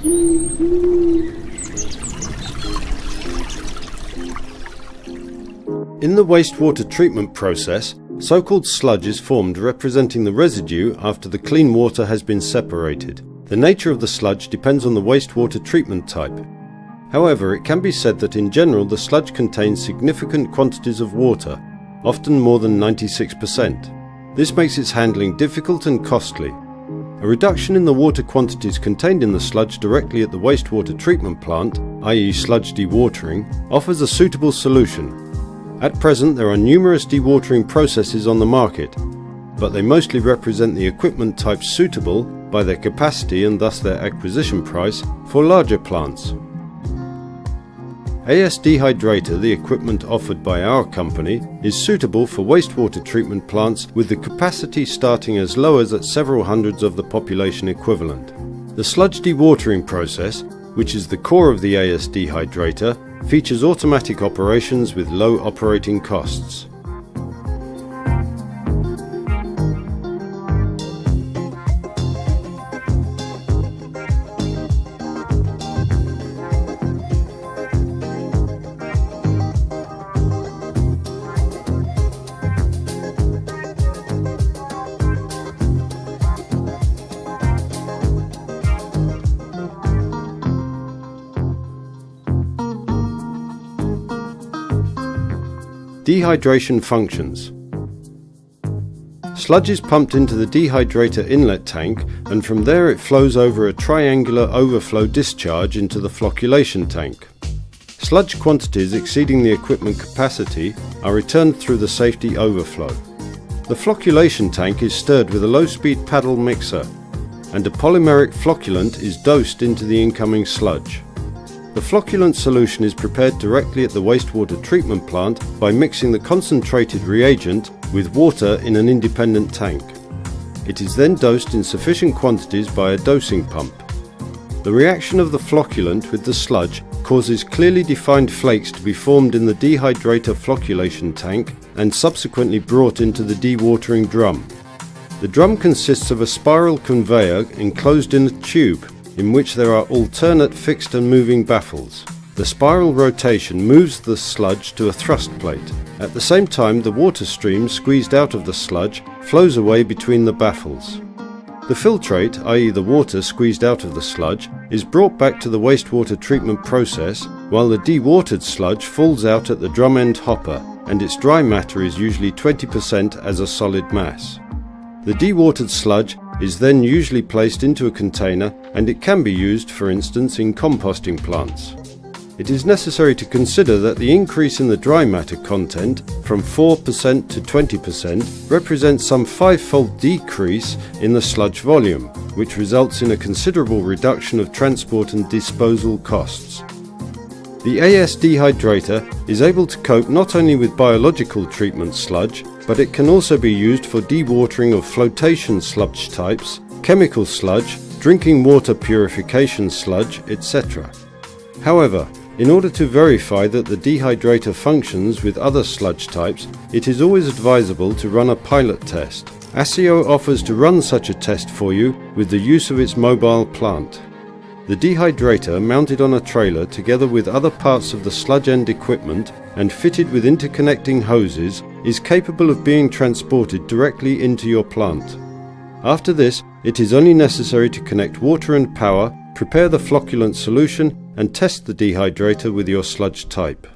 In the wastewater treatment process, so-called sludge is formed representing the residue after the clean water has been separated. The nature of the sludge depends on the wastewater treatment type. However, it can be said that in general the sludge contains significant quantities of water, often more than 96%. This makes its handling difficult and costly. A reduction in the water quantities contained in the sludge directly at the wastewater treatment plant, i.e. sludge dewatering, offers a suitable solution. At present there are numerous dewatering processes on the market, but they mostly represent the equipment types suitable by their capacity and thus their acquisition price for larger plants. AS DEHYDRATOR, the equipment offered by our company, is suitable for wastewater treatment plants with the capacity starting as low as at several hundreds of the population equivalent. The sludge dewatering process, which is the core of the AS DEHYDRATOR, features automatic operations with low operating costs. Dehydration functions. Sludge is pumped into the dehydrator inlet tank, and from there it flows over a triangular overflow discharge into the flocculation tank. Sludge quantities exceeding the equipment capacity are returned through the safety overflow. The flocculation tank is stirred with a low-speed paddle mixer, and a polymeric flocculant is dosed into the incoming sludge. The flocculant solution is prepared directly at the wastewater treatment plant by mixing the concentrated reagent with water in an independent tank. It is then dosed in sufficient quantities by a dosing pump. The reaction of the flocculant with the sludge causes clearly defined flakes to be formed in the dehydrator flocculation tank and subsequently brought into the dewatering drum. The drum consists of a spiral conveyor enclosed in a tube, in which there are alternate fixed and moving baffles. The spiral rotation moves the sludge to a thrust plate. At the same time, the water stream squeezed out of the sludge flows away between the baffles. The filtrate, i.e. the water squeezed out of the sludge, is brought back to the wastewater treatment process, while the dewatered sludge falls out at the drum end hopper, and its dry matter is usually 20% as a solid mass. The dewatered sludge is then usually placed into a container, and it can be used, for instance, in composting plants. It is necessary to consider that the increase in the dry matter content from 4% to 20% represents some 5-fold decrease in the sludge volume, which results in a considerable reduction of transport and disposal costs. The AS DEHYDRATOR is able to cope not only with biological treatment sludge, but it can also be used for dewatering of flotation sludge types, chemical sludge, drinking water purification sludge, etc. However, in order to verify that the dehydrator functions with other sludge types, it is always advisable to run a pilot test. ASIO offers to run such a test for you with the use of its mobile plant. The dehydrator, mounted on a trailer together with other parts of the sludge end equipment and fitted with interconnecting hoses, is capable of being transported directly into your plant. After this, it is only necessary to connect water and power, prepare the flocculant solution, and test the dehydrator with your sludge type.